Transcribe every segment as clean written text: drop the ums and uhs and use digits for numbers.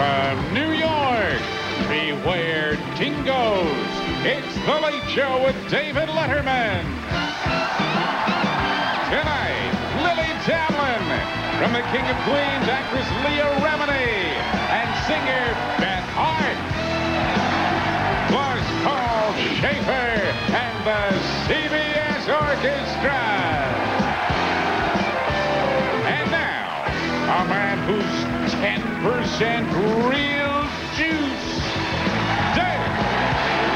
From New York, beware dingoes. It's The Late Show with David Letterman. Tonight, Lily Tomlin. From the King of Queens, actress Leah Remini. And singer Beth Hart. Plus Paul Schaefer and the CBS Orchestra. And now, a man who's 10% real juice. David Letterman.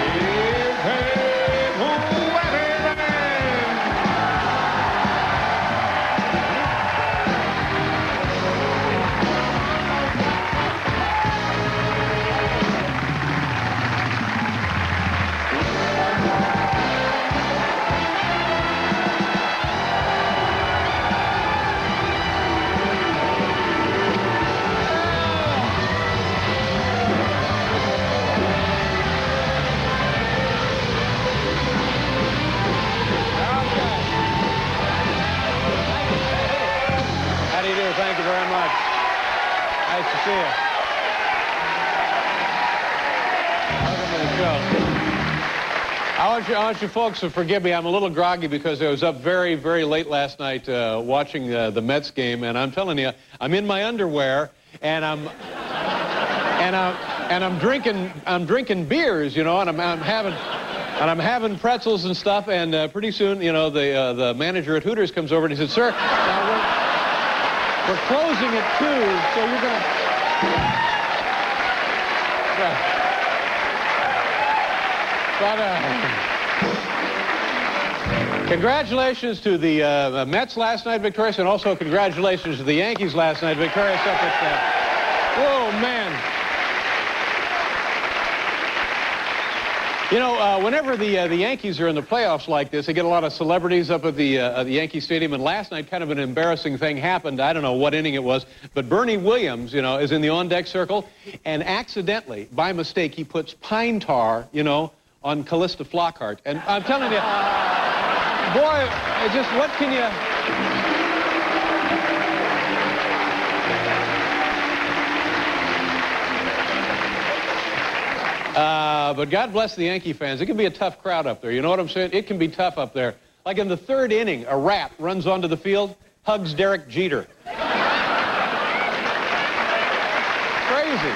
Thank you very much. Nice to see you. Welcome to the show. I want you folks to forgive me. I'm a little groggy because I was up very, very late last night watching the Mets game, and I'm telling you, I'm in my underwear, and I'm drinking beers, you know, and I'm having pretzels and stuff, and pretty soon, you know, the manager at Hooters comes over and he said, "Sir, now we're closing at 2, so you're going to... Congratulations to the Mets last night, victorious, and also congratulations to the Yankees last night, victorious up at... Whoa, man. You know, whenever the Yankees are in the playoffs like this, they get a lot of celebrities up at the Yankee Stadium, and last night kind of an embarrassing thing happened. I don't know what inning it was, but Bernie Williams, you know, is in the on-deck circle, and accidentally, by mistake, he puts pine tar, you know, on Callista Flockhart. And I'm telling you, boy, just what can you... But God bless the Yankee fans. It can be a tough crowd up there. You know what I'm saying? It can be tough up there. Like in the 3rd inning, a rat runs onto the field, hugs Derek Jeter. Crazy.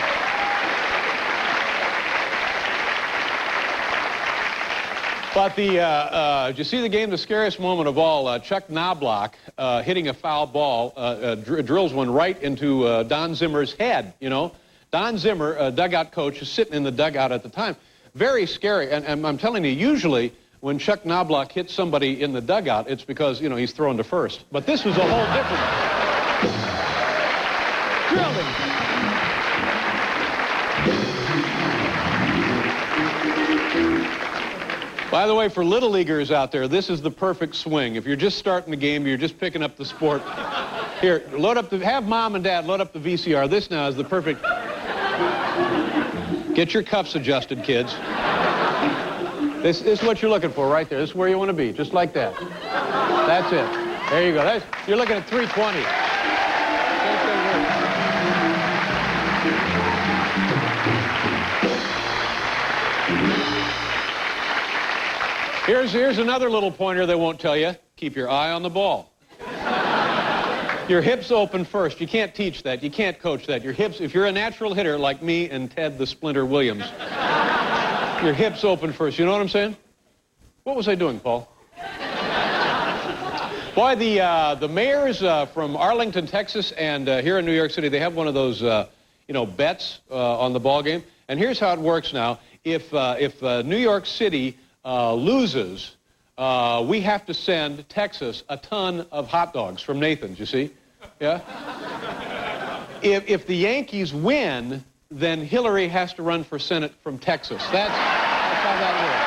But did you see the game? The scariest moment of all, Chuck Knobloch hitting a foul ball, drills one right into Don Zimmer's head, you know. Don Zimmer, dugout coach, is sitting in the dugout at the time. Very scary, and I'm telling you, usually when Chuck Knobloch hits somebody in the dugout, it's because, you know, he's thrown to first. But this was a whole different... Drilling. By the way, for little leaguers out there, this is the perfect swing. If you're just starting the game, you're just picking up the sport. Here, have mom and dad load up the VCR. This now is the perfect... Get your cuffs adjusted, kids. This is what you're looking for right there. This is where you want to be, just like that. That's it. There you go. You're looking at 320. Here's another little pointer they won't tell you. Keep your eye on the ball. Your hips open first. You can't teach that. You can't coach that. Your hips, if you're a natural hitter like me and Ted the Splinter Williams, your hips open first. You know what I'm saying? What was I doing, Paul? Boy, the mayors from Arlington, Texas, and here in New York City, they have one of those, you know, bets on the ball game. And here's how it works now. If New York City loses, we have to send Texas a ton of hot dogs from Nathan's, you see? Yeah? If the Yankees win, then Hillary has to run for Senate from Texas. That's how that works.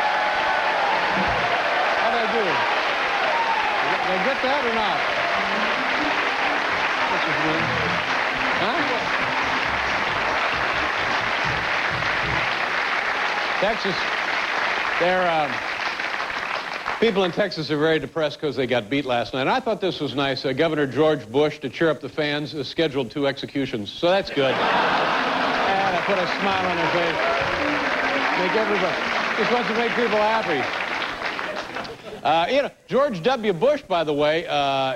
How'd I do? Did I get that or not? This is good. Huh? Texas, people in Texas are very depressed because they got beat last night. And I thought this was nice. Governor George Bush, to cheer up the fans, scheduled 2 executions. So that's good. trying to put a smile on her face. Make everybody, just wants to make people happy. You know, George W. Bush, by the way,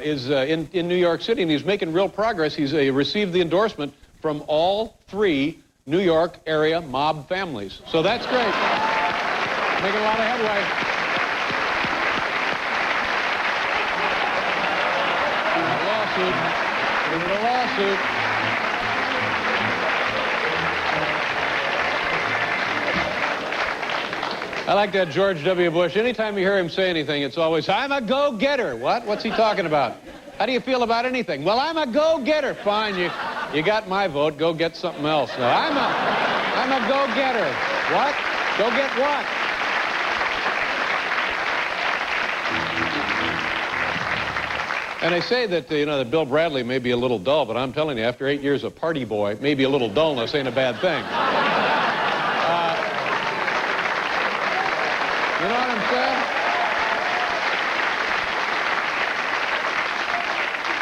is in New York City, and he's making real progress. He's received the endorsement from all 3 New York area mob families. So that's great. Making a lot of headway. A lawsuit. I like that George W. Bush. Anytime you hear him say anything, it's always, I'm a go-getter. What? What's he talking about? How do you feel about anything? Well, I'm a go-getter. Fine, you got my vote. Go get something else. No, I'm a go-getter. What? Go get what? And they say that, you know, that Bill Bradley may be a little dull, but I'm telling you, after 8 years of party boy, maybe a little dullness ain't a bad thing. You know what I'm saying?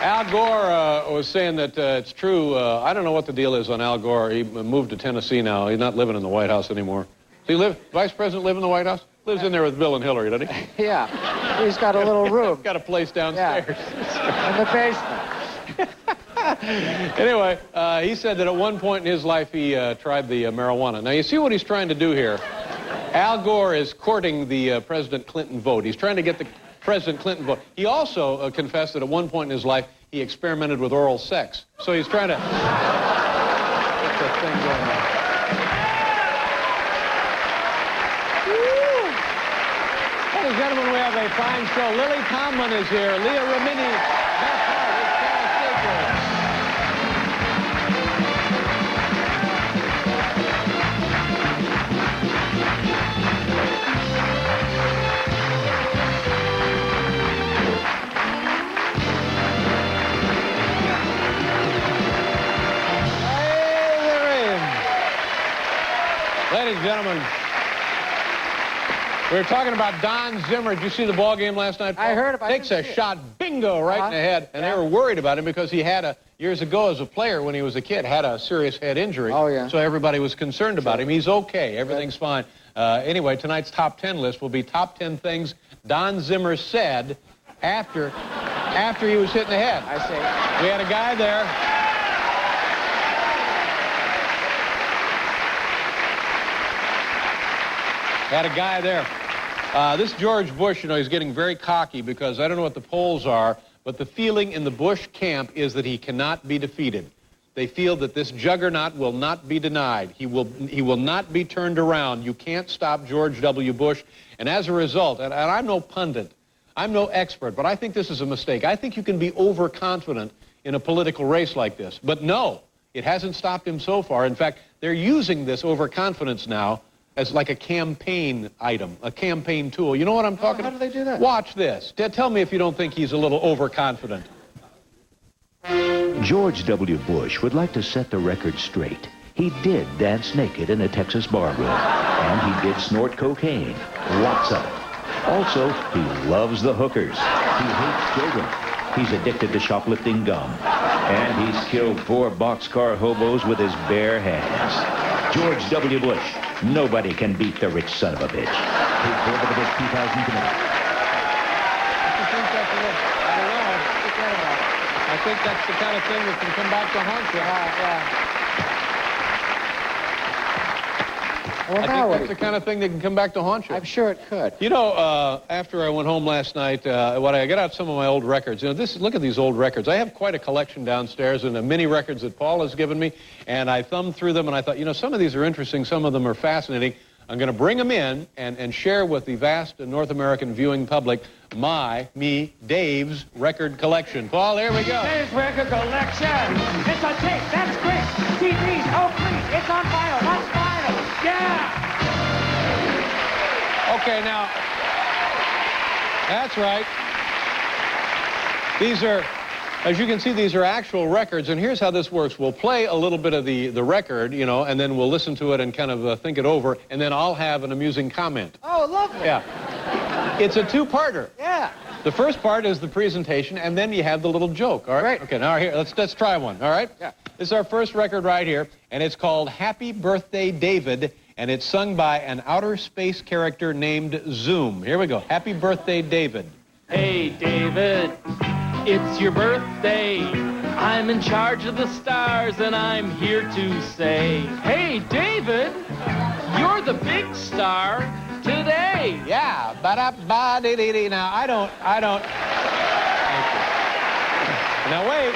Al Gore was saying that it's true. I don't know what the deal is on Al Gore. He moved to Tennessee now. He's not living in the White House anymore. Does he Vice President live in the White House? Lives in there with Bill and Hillary, doesn't he? Yeah. He's got a little room. Got a place downstairs. Yeah. In the basement. Anyway, he said that at one point in his life he tried the marijuana. Now, you see what he's trying to do here? Al Gore is courting the President Clinton vote. He's trying to get the President Clinton vote. He also confessed that at one point in his life he experimented with oral sex. So he's trying to get that thing going on. Ladies and gentlemen, we have a fine show. Lily Tomlin is here. Leah Remini. Beth Hart is Kara Ladies and gentlemen, we were talking about Don Zimmer. Did you see the ball game last night, Paul? I heard about it. Takes a shot, bingo, right in the head. And they were worried about him because he had years ago as a player when he was a kid, had a serious head injury. Oh, yeah. So everybody was concerned about him. He's okay. Everything's fine. Anyway, tonight's top 10 list will be top 10 things Don Zimmer said after he was hit in the head. I see. We had a guy there. Had a guy there. This George Bush, you know, he's getting very cocky because I don't know what the polls are, but the feeling in the Bush camp is that he cannot be defeated. They feel that this juggernaut will not be denied. He will not be turned around. You can't stop George W. Bush. And as a result, and I'm no pundit, I'm no expert, but I think this is a mistake. I think you can be overconfident in a political race like this. But no, it hasn't stopped him so far. In fact, they're using this overconfidence now as like a campaign item, a campaign tool. You know what I'm talking about? How do they do that? Watch this. Tell me if you don't think he's a little overconfident. George W. Bush would like to set the record straight. He did dance naked in a Texas bar room, and he did snort cocaine, lots of it. Also, he loves the hookers. He hates children. He's addicted to shoplifting gum, and he's killed 4 boxcar hobos with his bare hands. George W. Bush. Nobody can beat the rich son of a bitch. Paid for by the Bush 2000 committee. I think that's the kind of thing that can come back to haunt you. Well, I think that's the kind of thing that can come back to haunt you. I'm sure it could. You know, after I went home last night, when I got out some of my old records, you know, look at these old records. I have quite a collection downstairs and the mini records that Paul has given me, and I thumbed through them and I thought, you know, some of these are interesting, some of them are fascinating. I'm going to bring them in and share with the vast North American viewing public Dave's record collection. Paul, here we go. Dave's record collection. It's a tape. That's great. CDs. Oh, please. It's on vinyl. That's vinyl. Yeah. Okay, now, that's right. These are, as you can see, these are actual records, and here's how this works. We'll play a little bit of the record, you know, and then we'll listen to it and kind of think it over, and then I'll have an amusing comment. Oh, lovely. Yeah. It's a two-parter. Yeah. The first part is the presentation, and then you have the little joke, all right? Right. Okay, now here, let's try one, all right? Yeah. This is our first record right here, and it's called Happy Birthday, David, and it's sung by an outer space character named Zoom. Here we go. Happy Birthday, David. Hey, David, it's your birthday. I'm in charge of the stars, and I'm here to say, hey, David, you're the big star today. Yeah, ba-da-ba-dee-dee-dee. Now, I don't. Thank you. Now, wait.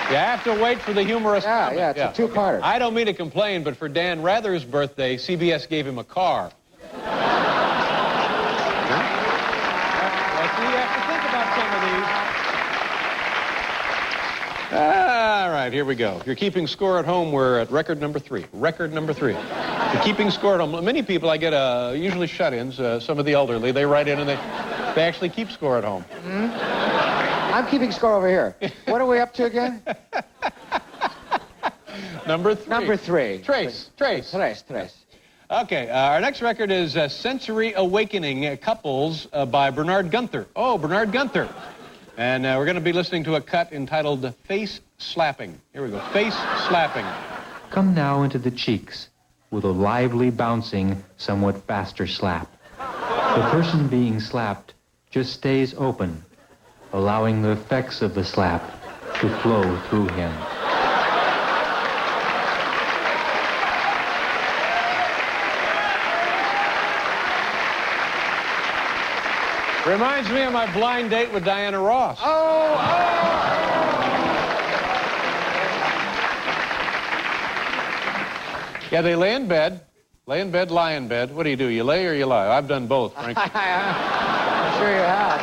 You have to wait for the humorous comment. Yeah, it's a two-parter. I don't mean to complain, but for Dan Rather's birthday, CBS gave him a car. Well, see, you have to think about some of these. All right, here we go. If you're keeping score at home, we're at record number 3. Record number 3. If you're keeping score at home, many people I get, usually shut-ins, some of the elderly, they write in and they actually keep score at home. Mm-hmm. I'm keeping score over here. What are we up to again? Number 3. Number 3. Trace. Trace. Okay, our next record is Sensory Awakening Couples by Bernard Gunther. Oh, Bernard Gunther. And we're going to be listening to a cut entitled Face Slapping. Here we go. Face Slapping. Come now into the cheeks with a lively, bouncing, somewhat faster slap. The person being slapped just stays open, allowing the effects of the slap to flow through him. Reminds me of my blind date with Diana Ross. Yeah, they lay in bed, lie in bed. What do? You lay or you lie? I've done both, frankly. I'm sure you have.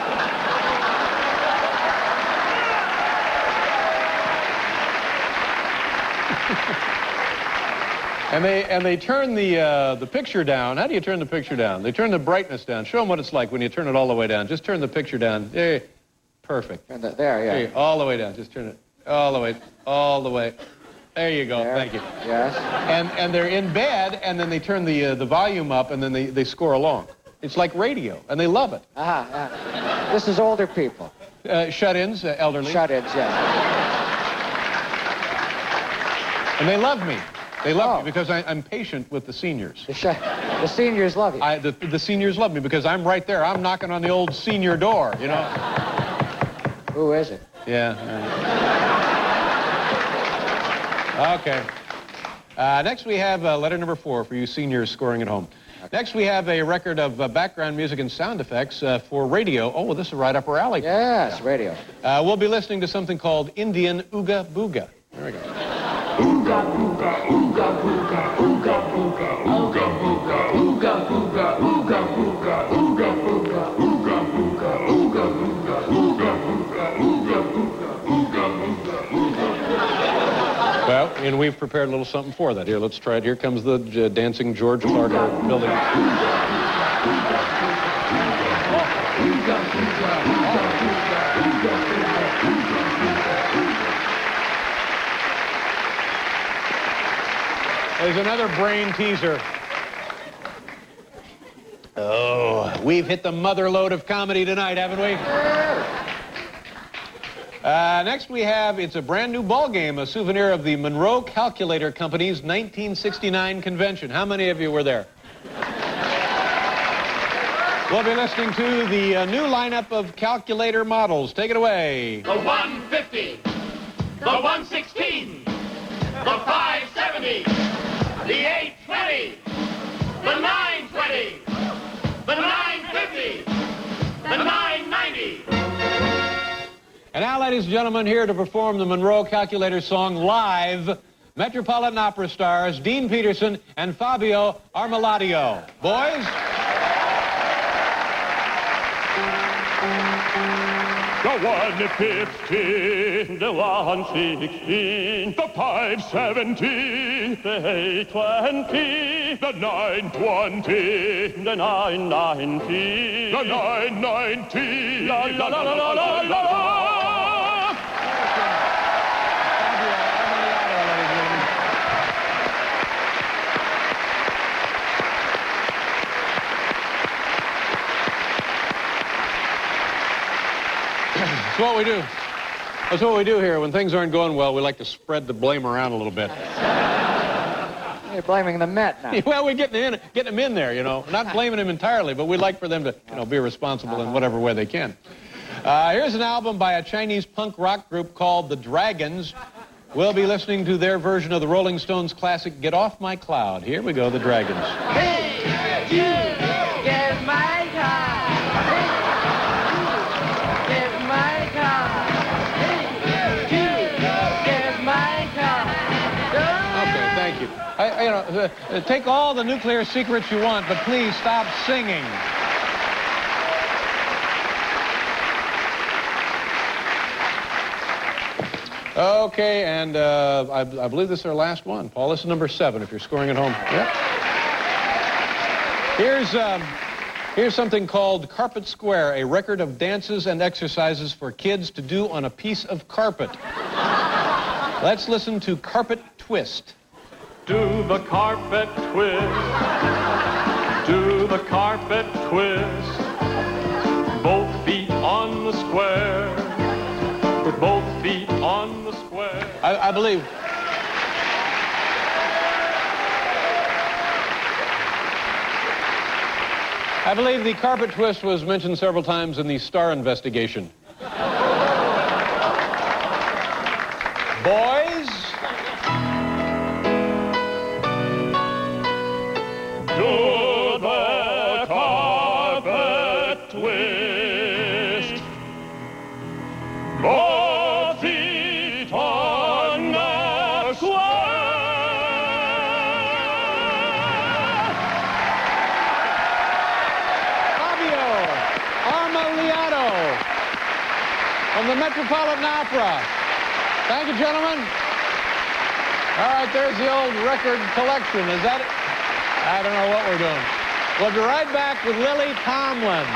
And they turn the picture down. How do you turn the picture down? They turn the brightness down. Show them what it's like when you turn it all the way down. Just turn the picture down. There, perfect. There, yeah. There, all the way down. Just turn it all the way. There you go. There. Thank you. Yes. And they're in bed, and then they turn the volume up, and then they score along. It's like radio, and they love it. This is older people. Shut-ins, elderly. Shut-ins, yeah. And they love me. They love me because I'm patient with the seniors. The seniors love you. The seniors love me because I'm right there. I'm knocking on the old senior door, you know. Who is it? Yeah. Okay. Next we have letter number 4 for you seniors scoring at home. Okay. Next we have a record of background music and sound effects for radio. Oh, this is right up our alley. Yes, radio. We'll be listening to something called Indian Ooga Booga. There we go. Ooga booga, ooga booga, ooga booga, ooga booga, ooga booga, ooga booga, ooga booga, ooga booga, ooga booga, ooga booga, ooga booga, ooga booga, ooga booga. Well, and we've prepared a little something for that. Here, let's try it. Here comes the dancing George Clark building. There's another brain teaser. Oh, we've hit the mother lode of comedy tonight, haven't we? Next we have, it's a brand new ball game, a souvenir of the Monroe Calculator Company's 1969 convention. How many of you were there? We'll be listening to the new lineup of calculator models. Take it away. The 150, the 116, the 570, the 820, the 920, the 950, the 990. And now, ladies and gentlemen, here to perform the Monroe Calculator song live, Metropolitan Opera stars Dean Peterson and Fabio Armeladio. Boys? The 150, the 116, the 570, the 820, the 920, the 990, the 990, la la la la la la la. what we do. That's what we do here. When things aren't going well, we like to spread the blame around a little bit. You're blaming the Met now. Well, we're getting them in there, you know. Not blaming them entirely, but we'd like for them to, you know, be responsible in whatever way they can. Here's an album by a Chinese punk rock group called The Dragons. We'll be listening to their version of the Rolling Stones classic, Get Off My Cloud. Here we go, The Dragons. Hey, you, get my car. Hey, you, get my car. Hey, you, get my car. Okay, thank you. Take all the nuclear secrets you want, but please stop singing. Okay, and I believe this is our last one. Paul, this is number 7 if you're scoring at home. Yep. Here's something called Carpet Square, a record of dances and exercises for kids to do on a piece of carpet. Let's listen to Carpet Twist. Do the carpet twist. Do the carpet twist. Both feet on the square. Put both feet on the square. I believe. I believe the carpet twist was mentioned several times in the Starr investigation. Boys, Do the carpet twist. Both feet on the Fabio Armiliato from the Metropolitan Opera. Thank you, gentlemen. All right, there's the old record collection. Is that it? I don't know what we're doing. We'll be right back with Lily Tomlin.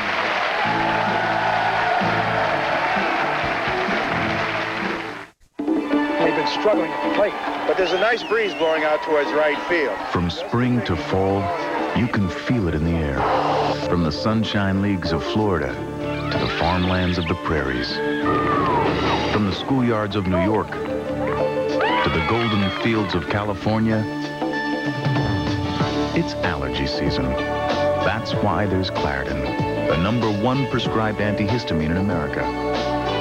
They've been struggling at the plate, but there's a nice breeze blowing out towards right field. From spring to fall, you can feel it in the air. From the sunshine leagues of Florida to the farmlands of the prairies. From the schoolyards of New York to the golden fields of California, it's allergy season. That's why there's Claritin, the #1 prescribed antihistamine in America.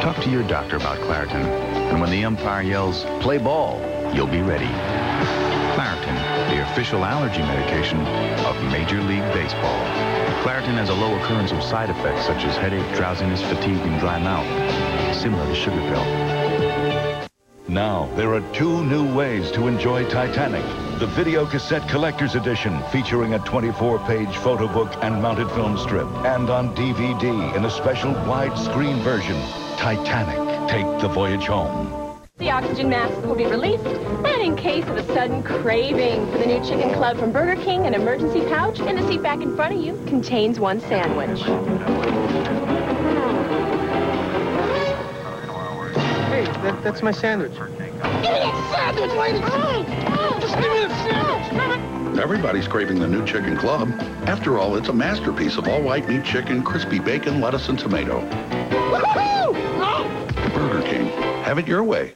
Talk to your doctor about Claritin, and when the umpire yells, "Play ball," you'll be ready. Claritin, the official allergy medication of Major League Baseball. Claritin has a low occurrence of side effects such as headache, drowsiness, fatigue, and dry mouth, similar to sugar pill. Now, there are 2 new ways to enjoy Titanic. The video cassette collector's edition featuring a 24-page photo book and mounted film strip. And on DVD in a special widescreen version, Titanic, Take the Voyage Home. The oxygen mask will be released, and in case of a sudden craving for the new chicken club from Burger King, an emergency pouch in the seat back in front of you contains 1 sandwich. Hey, that's my sandwich. Give me that sandwich, lady! Just give me the sandwich! Everybody's craving the new chicken club. After all, it's a masterpiece of all-white meat chicken, crispy bacon, lettuce, and tomato. Woohoo! Burger King. Have it your way.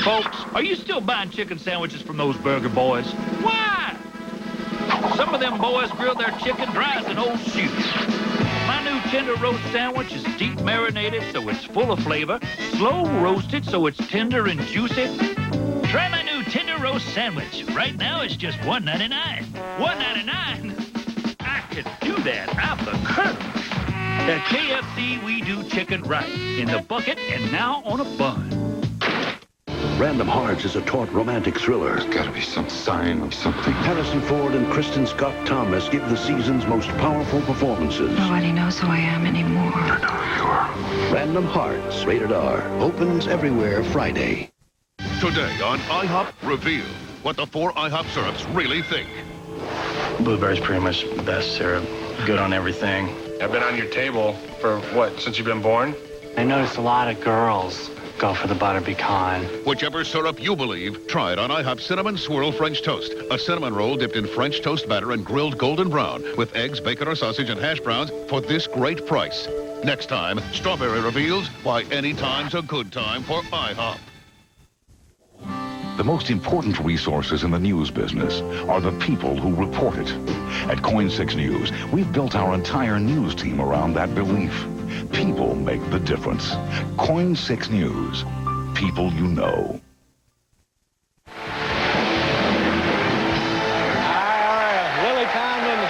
Folks, are you still buying chicken sandwiches from those burger boys? Why? Some of them boys grill their chicken dry as an old shoe. My new tender roast sandwich is deep marinated so it's full of flavor, slow roasted so it's tender and juicy. Try my new tender roast sandwich. Right now it's just $1.99. $1.99? I could do that. I'm the colonel. At KFC, we do chicken right. In the bucket and now on a bun. Random Hearts is a taut romantic thriller. There's got to be some sign of something. Harrison Ford and Kristen Scott Thomas give the season's most powerful performances. Nobody knows who I am anymore. I know who you are. Random Hearts, rated R, opens everywhere Friday. Today on IHOP Reveal, what the 4 IHOP syrups really think. Blueberry's pretty much the best syrup. Good on everything. I've been on your table for, what, since you've been born? I noticed a lot of girls go for the butter pecan. Whichever syrup you believe, try it on IHOP Cinnamon Swirl French Toast. A cinnamon roll dipped in French toast batter and grilled golden brown with eggs, bacon, or sausage and hash browns for this great price. Next time, Strawberry reveals why any time's a good time for IHOP. The most important resources in the news business are the people who report it. At Coin 6 News, we've built our entire news team around that belief. People make the difference. Coin 6 News. People you know. All right. Lily Tomlin,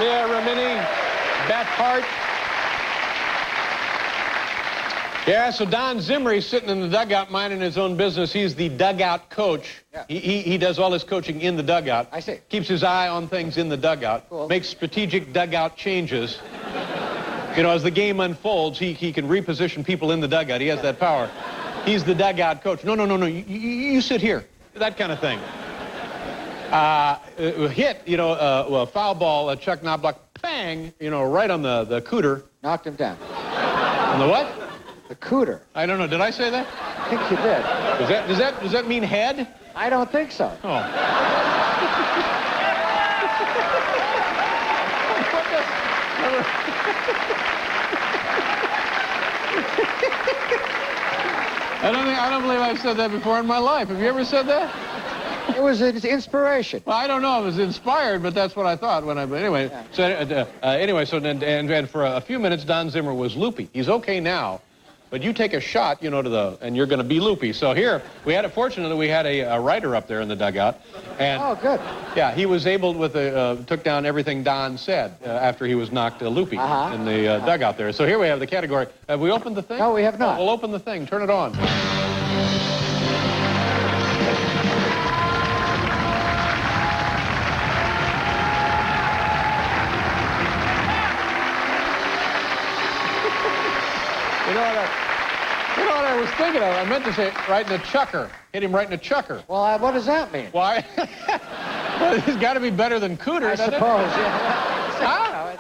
Leah Remini, Beth Hart. Yeah, so Don Zimmer, he's sitting in the dugout minding his own business. He's the dugout coach. Yeah. He does all his coaching in the dugout. I see. Keeps his eye on things in the dugout. Cool. Makes strategic dugout changes. You know, as the game unfolds, he can reposition people in the dugout. He has that power. He's the dugout coach. No. You sit here. That kind of thing. Hit, well, foul ball, Chuck Knobloch, bang, right on the cooter. Knocked him down. On the what? The cooter. I don't know. Did I say that? I think you did. Does that mean head? I don't think so. Oh. I don't believe I've said that before in my life. Have you ever said that? It was inspiration. Well, I don't know. I was inspired, but that's what I thought when I. But anyway, yeah. So and for a few minutes, Don Zimmer was loopy. He's okay now, but you take a shot, and you're going to be loopy. So here fortunately we had a writer up there in the dugout, and oh, good. Yeah, he was able took down everything Don said after he was knocked loopy in the dugout there. So here we have the category. Have we opened the thing? No, we have not. We'll open the thing. Turn it on. You know what I was thinking of? I meant to say right in the chucker. Hit him right in the chucker. Well, what does that mean? Why? Well, he's got to be better than Cooter, I doesn't suppose, it? yeah.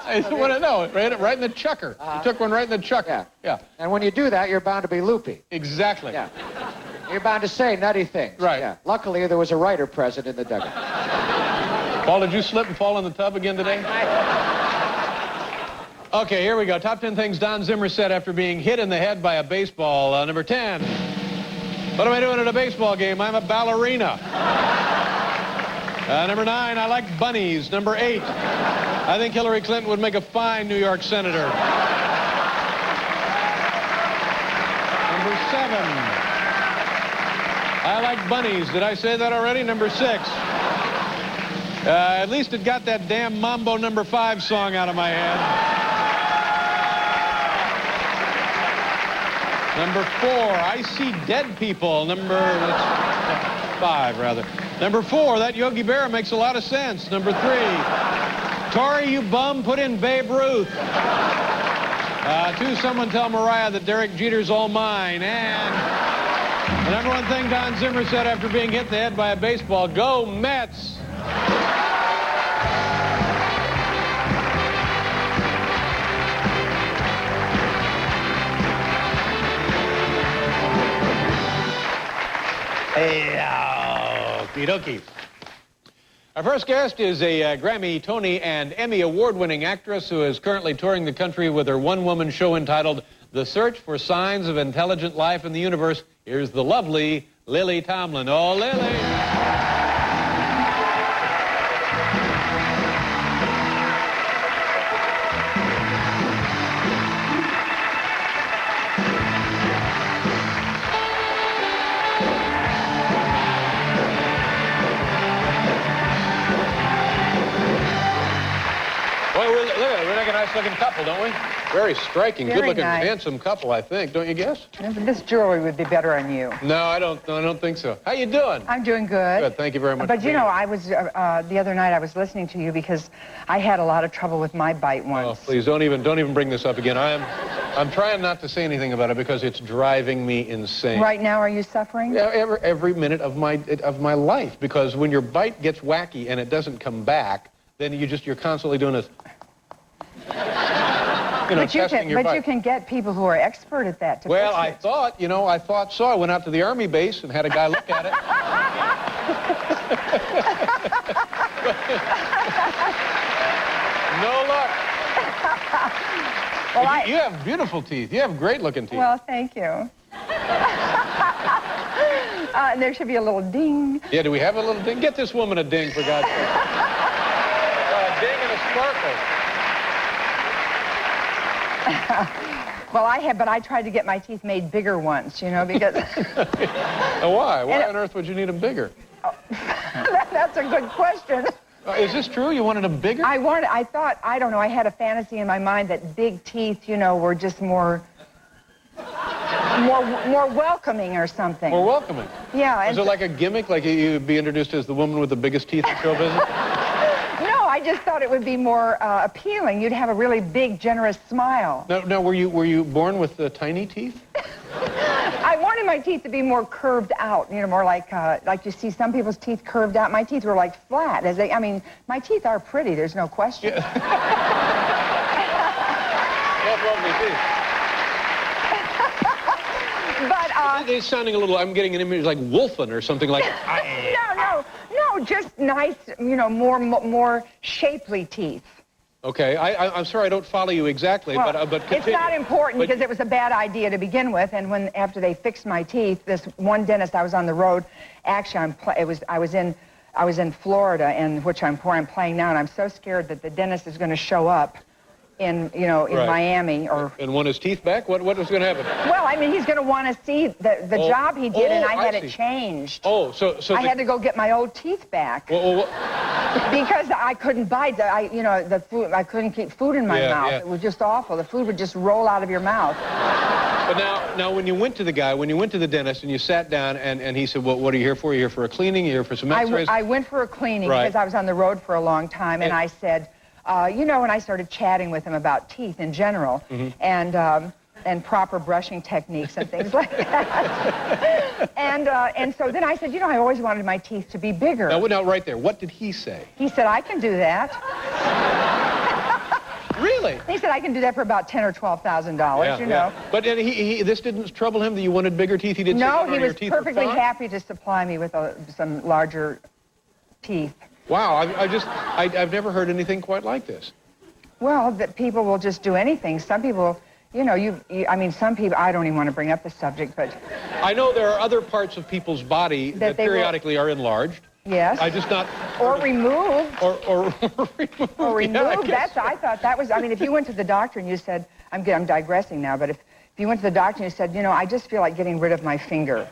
Right in the chucker. He took one right in the chucker. Yeah. And when you do that, you're bound to be loopy. Exactly. Yeah. You're bound to say nutty things. Right. Yeah. Luckily, there was a writer present in the dugout. Paul, did you slip and fall in the tub again today? Okay, here we go. Top 10 things Don Zimmer said after being hit in the head by a baseball. Number 10. What am I doing at a baseball game? I'm a ballerina. Number 9, I like bunnies. Number 8, I think Hillary Clinton would make a fine New York senator. Number 7, I like bunnies. Did I say that already? Number 6, at least it got that damn Mambo Number 5 song out of my head. Number 4, I see dead people. Number 5, rather. Number 4, that Yogi Berra makes a lot of sense. Number 3, Tori, you bum, put in Babe Ruth. 2, someone tell Mariah that Derek Jeter's all mine. And the number 1 thing Don Zimmer said after being hit in the head by a baseball, go Mets. Hey, okie dokie. Our first guest is a Grammy, Tony, and Emmy award-winning actress who is currently touring the country with her one-woman show entitled The Search for Signs of Intelligent Life in the Universe. Here's the lovely Lily Tomlin. Oh, Lily! We make a nice-looking couple, don't we? Very striking, Very good-looking, nice. handsome couple, I think. Don't you guess? This jewelry would be better on you. No, I don't think so. How you doing? I'm doing good. Good. Thank you very much. But you know, I was the other night I was listening to you because I had a lot of trouble with my bite once. Oh, please don't even bring this up again. I'm trying not to say anything about it because it's driving me insane. Right now, are you suffering? Yeah, every minute of my life, because when your bite gets wacky and it doesn't come back, then you're constantly doing this. testing your bite. You can get people who are expert at that to fix it. Well, I thought so. I went out to the Army base and had a guy look at it. No luck. Well, you have beautiful teeth. You have great-looking teeth. Well, thank you. There should be a little ding. Yeah, do we have a little ding? Get this woman a ding, for God's sake. A ding and a sparkle. Well, but I tried to get my teeth made bigger once, because... Why? Why on earth would you need them bigger? Oh, that's a good question. Is this true? You wanted them bigger? I thought, I don't know, I had a fantasy in my mind that big teeth, were just more welcoming or something. More welcoming? Yeah. Is it like a gimmick, like you'd be introduced as the woman with the biggest teeth in show business? No, I just thought it would be more appealing. You'd have a really big, generous smile. Now, were you born with tiny teeth? I wanted my teeth to be more curved out, more like you see some people's teeth curved out. My teeth were like flat. My teeth are pretty, there's no question. Yeah. That's lovely teeth. But, it's sounding a little, I'm getting an image like Wolfen or something like that. No, just nice, more shapely teeth. Okay, I'm sorry I don't follow you exactly, well, but continue. It's not important because it was a bad idea to begin with, and after they fixed my teeth, this one dentist, I was on the road. Actually, I was in Florida, and which I'm playing now, and I'm so scared that the dentist is going to show up in Miami or. And want his teeth back? What was going to happen? Well, he's going to want to see the job he did, and I had it changed. Oh, so I had to go get my old teeth back. Because I couldn't bite the food. I couldn't keep food in my mouth. Yeah. It was just awful. The food would just roll out of your mouth. But now, when you went to the dentist, and you sat down, and he said, "Well, what are you here for? Are you here for a cleaning? Are you here for some X-rays?" I went for a cleaning right. because I was on the road for a long time, and I said, and I started chatting with him about teeth in general, and proper brushing techniques and things like that. And so then I said, I always wanted my teeth to be bigger. Now, right there, what did he say? He said, I can do that. Really? He said, I can do that for about $10,000 or $12,000, you know. But this didn't trouble him that you wanted bigger teeth? He didn't No, say he was perfectly happy to supply me with some larger teeth. Wow, I've never heard anything quite like this. Well, that people will just do anything. Some people, some people, I don't even want to bring up the subject, but... I know there are other parts of people's body that periodically are enlarged. Yes. I just not... Or removed. Or removed. Or removed. Yeah, I thought that was, if you went to the doctor and you said, I'm digressing now, but if you went to the doctor and you said, I just feel like getting rid of my finger.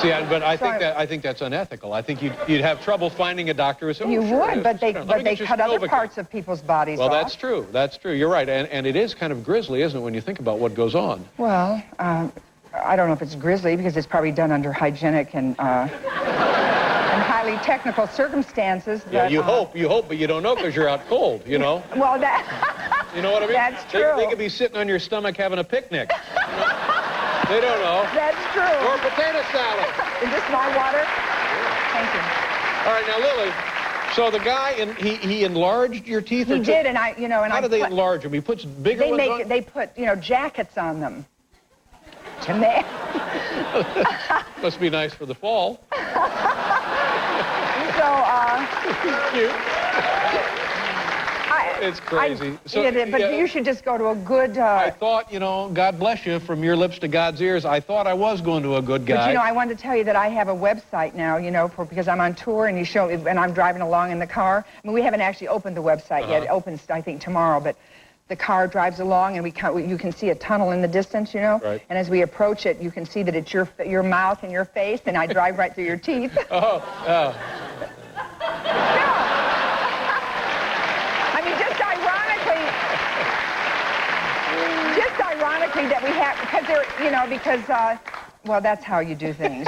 See, but I think that's unethical. I think you'd have trouble finding a doctor who said, you would, but they cut other parts of people's bodies off. Well, that's true. That's true. You're right. And it is kind of grisly, isn't it, when you think about what goes on? Well, I don't know if it's grisly because it's probably done under hygienic and highly technical circumstances. But, yeah, you hope, but you don't know because you're out cold, Well, that... You know what I mean? That's true. They could be sitting on your stomach having a picnic. They don't know. That's true. Or potato salad. Is this my water? Yeah. Thank you. All right, now, Lily, so the guy, he enlarged your teeth? He did, and How do they enlarge them? He puts bigger ones on? They put, jackets on them. To me. Must be nice for the fall. Cute. It's crazy. You should just go to a good... I thought, God bless you, from your lips to God's ears, I thought I was going to a good guy. But, I wanted to tell you that I have a website now, because I'm on tour and and I'm driving along in the car. We haven't actually opened the website yet. It opens, I think, tomorrow, but the car drives along and you can see a tunnel in the distance, Right. And as we approach it, you can see that it's your mouth and your face, and I drive right through your teeth. Oh. Just ironically that we have, because well, that's how you do things,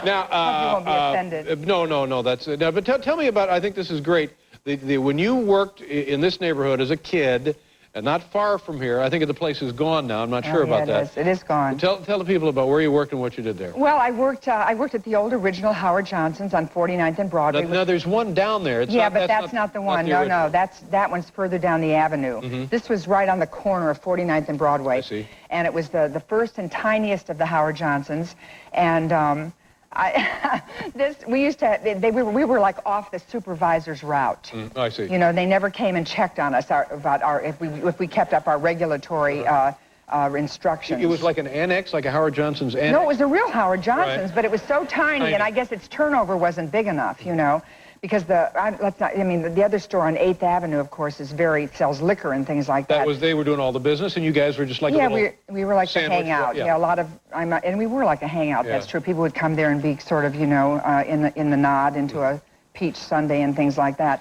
Now, you won't be offended. No, that's no. But tell me about. I think this is great. When you worked in this neighborhood as a kid, and not far from here. I think the place is gone now. I'm not sure about that. It is gone. Tell the people about where you worked and what you did there. Well, I worked at the old original Howard Johnson's on 49th and Broadway. Now there's one down there. It's yeah, not, but that's not the one. No, that one's further down the avenue. Mm-hmm. This was right on the corner of 49th and Broadway. I see. And it was the first and tiniest of the Howard Johnsons. And we were like off the supervisor's route. I see. You know, they never came and checked on us if we kept up our regulatory instructions. It was like an annex, like a Howard Johnson's annex? No, it was a real Howard Johnson's, Right. but it was so tiny, and I guess its turnover wasn't big enough, you know, because the other store on 8th Avenue, of course, sells liquor and things like that. They were doing all the business, and you guys were just like yeah, a little we were like the sandwich, hangout. yeah. A lot of and we were like a hangout. Yeah. That's true. People would come there and be sort of, you know, in the nod into a peach sundae and things like that.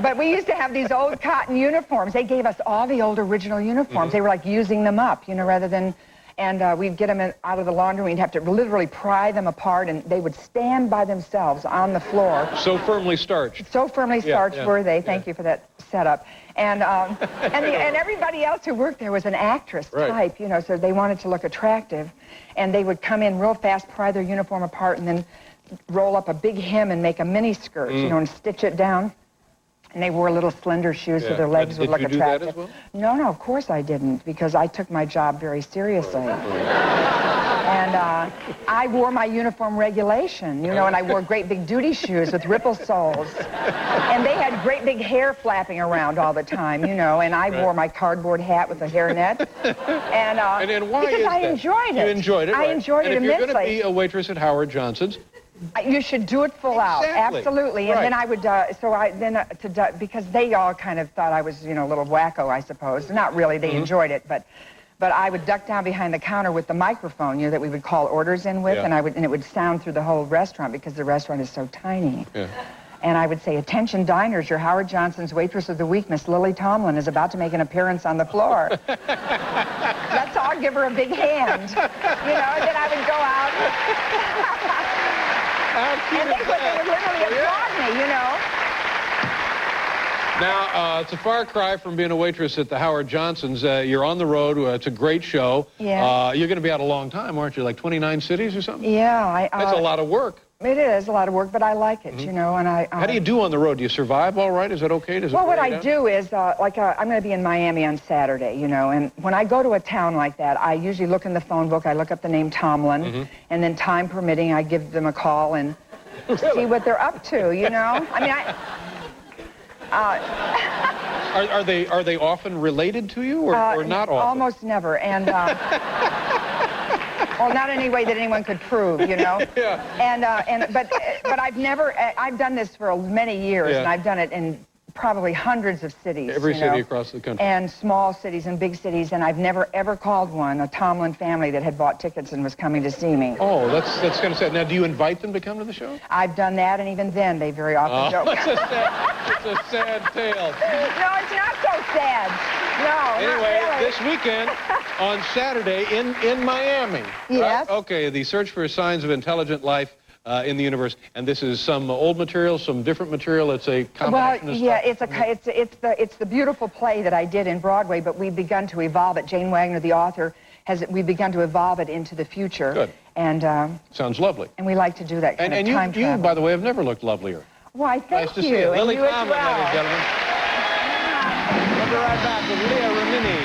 But we used to have these old cotton uniforms. They gave us all the old original uniforms. They were like using them up, you know, rather than. And we'd get them out of the laundry. We'd have to literally pry them apart, and they would stand by themselves on the floor. So firmly starched. So firmly starched were they. Thank you for that setup. And and everybody else who worked there was an actress type, you know, so they wanted to look attractive. And they would come in real fast, pry their uniform apart, and then roll up a big hem and make a mini skirt, you know, and stitch it down. And they wore little slender shoes so their legs would look attractive. Did you do that as well? No, of course I didn't, because I took my job very seriously. And I wore my uniform regulation, you know, and I wore great big duty shoes with ripple soles. And they had great big hair flapping around all the time, you know, and I wore my cardboard hat with a hairnet. And then why because is I that? enjoyed it. You enjoyed it, I right. enjoyed it and if immensely. you're going to be a waitress at Howard Johnson's, you should do it full out, absolutely. And then I would, because they all kind of thought I was, you know, a little wacko, I suppose. Not really, they enjoyed it, but I would duck down behind the counter with the microphone, you know, that we would call orders in with, and it would sound through the whole restaurant because the restaurant is so tiny. Yeah. And I would say, "Attention diners, your Howard Johnson's waitress of the week, Miss Lily Tomlin, is about to make an appearance on the floor." That's all. I'd give her a big hand, you know. And then I would go out. And they would literally applaud me, you know. Now, it's a far cry from being a waitress at the Howard Johnson's. You're on the road. It's a great show. Yeah. You're going to be out a long time, aren't you? Like 29 cities or something? Yeah. That's a lot of work. It is a lot of work, but I like it, you know, and I... How do you do on the road? Do you survive all right? Is that okay? Does it well, what wear you I down? do is, I'm going to be in Miami on Saturday, you know, and when I go to a town like that, I usually look in the phone book, I look up the name Tomlin, and then time permitting, I give them a call and see what they're up to, you know? I mean, Are they often related to you, or not often? Almost never, and... well, not in any way that anyone could prove, you know. Yeah. But I've done this for many years, and I've done it in probably hundreds of cities. Every city across the country. And small cities and big cities, and I've never ever called a Tomlin family that had bought tickets and was coming to see me. Oh, that's kind of sad. Now, do you invite them to come to the show? I've done that, and even then, they very often don't. It's a sad tale. No, it's not so sad. No, anyway, not really. This weekend on Saturday in Miami. Yes. Right? Okay, the search for signs of intelligent life in the universe, and this is some old material, some different material. It's a combination of stuff. It's the beautiful play that I did in Broadway, but we've begun to evolve it. Jane Wagner, the author, we've begun to evolve it into the future. Good. And sounds lovely. And we like to do that kind of time travel. And you, by the way, have never looked lovelier. Why, thank nice to you. see you. And Lily you as Tomlin, well. ladies and gentlemen. We'll be right back with Leah Remini.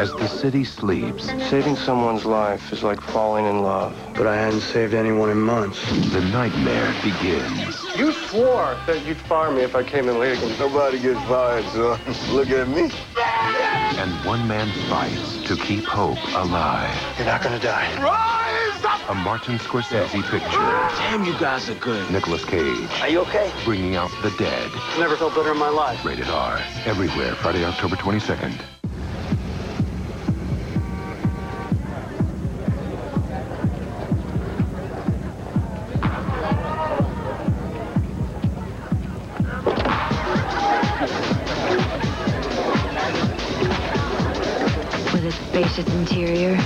As the city sleeps, Saving someone's life is like falling in love. But I hadn't saved anyone in months. the nightmare begins. You swore that you'd fire me if I came in late again. Nobody gets fired, son. Look at me. And one man fights to keep hope alive. You're not gonna die. Rise up! A Martin Scorsese picture. Damn, you guys are good. Nicolas Cage. Are you okay? Bringing out the dead. Never felt better in my life. Rated R. Everywhere, Friday, October 22nd. With its spacious interior,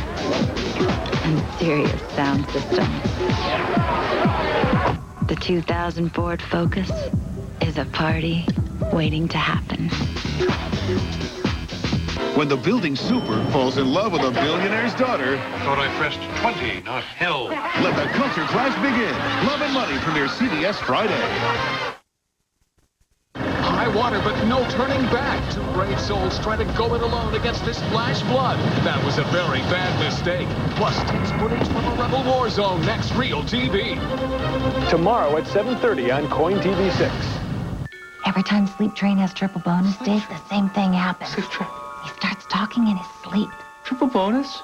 and serious sound system. The 2000 Ford Focus is a party waiting to happen. When the building super falls in love with a billionaire's daughter, Thought I pressed 20, not hell. let the culture clash begin. Love and Money premieres CBS Friday. High water, but no turning back. Two brave souls trying to go it alone against this flash flood. That was a very bad mistake. Plus, takes footage from a rebel war zone next Real TV. Tomorrow at 7:30 on Coin TV 6. Every time Sleep Train has triple bonus days, the same thing happens. He starts talking in his sleep. Triple bonus?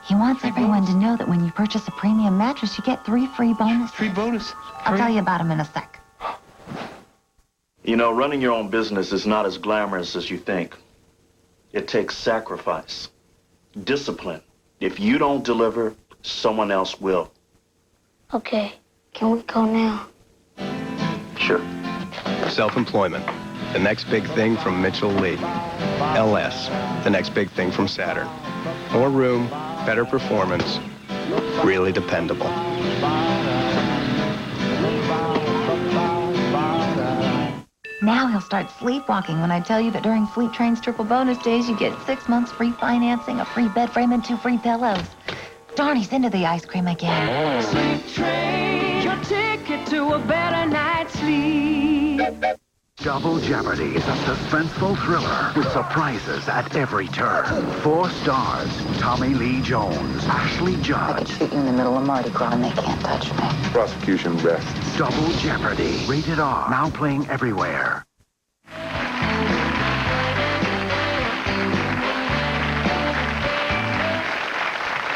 He wants everyone to know that when you purchase a premium mattress, you get 3 free bonuses. 3 bonuses? I'll tell you about them in a sec. You know, running your own business is not as glamorous as you think. It takes sacrifice, discipline. If you don't deliver, someone else will. Okay, can we go now? Sure. Self-employment, the next big thing from Mitchell Lee. LS, the next big thing from Saturn. More room, better performance, really dependable. Now he'll start sleepwalking when I tell you that during Sleep Train's triple bonus days, you get 6 months free financing, a free bed frame, and 2 free pillows. Darn, he's into the ice cream again. Sleep Train, your ticket to a better night's sleep. Double Jeopardy is a suspenseful thriller with surprises at every turn. 4 stars, Tommy Lee Jones, Ashley Judd. I could shoot you in the middle of Mardi Gras and they can't touch me. Prosecution rests. Double Jeopardy, rated R, now playing everywhere.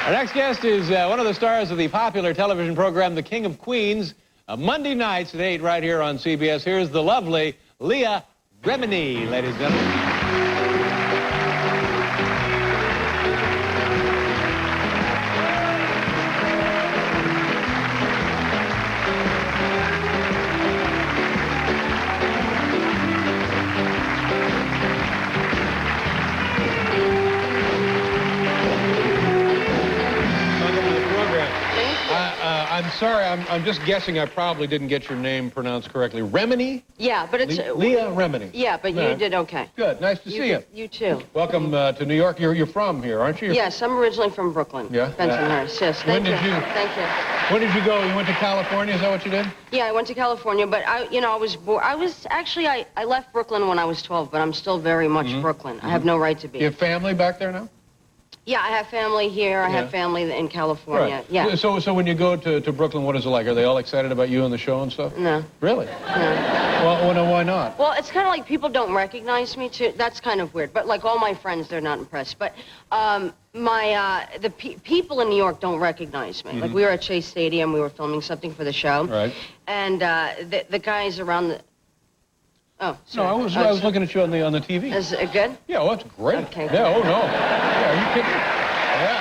Our next guest is one of the stars of the popular television program, The King of Queens, Monday nights at 8 right here on CBS. Here's the lovely Leah Remini, ladies and gentlemen. I'm sorry, I'm just guessing I probably didn't get your name pronounced correctly. Remini? Yeah, but it's... Leah Remini. Yeah, but you did okay. Good, nice to see you. You too. Welcome to New York. You're from here, aren't you? Yes, I'm originally from Brooklyn. Yeah? Bensonhurst, yes. Thank you. Thank you. When did you go? You went to California, is that what you did? Yeah, I went to California, but I left Brooklyn when I was 12, but I'm still very much Brooklyn. I have no right to be. You have family back there now? Yeah, I have family here. I have family in California. Right. Yeah. So when you go to Brooklyn, what is it like? Are they all excited about you and the show and stuff? No. Really? No. Well, why not? Well, it's kind of like people don't recognize me too. That's kind of weird. But like all my friends, they're not impressed. But people in New York don't recognize me. Like we were at Chase Stadium, we were filming something for the show. Right. And the guys around the... Oh, sorry. No, I was looking at you on the TV. Is it good? Yeah, well, it's great. Okay. Yeah, oh no. Yeah, are you kidding? Yeah.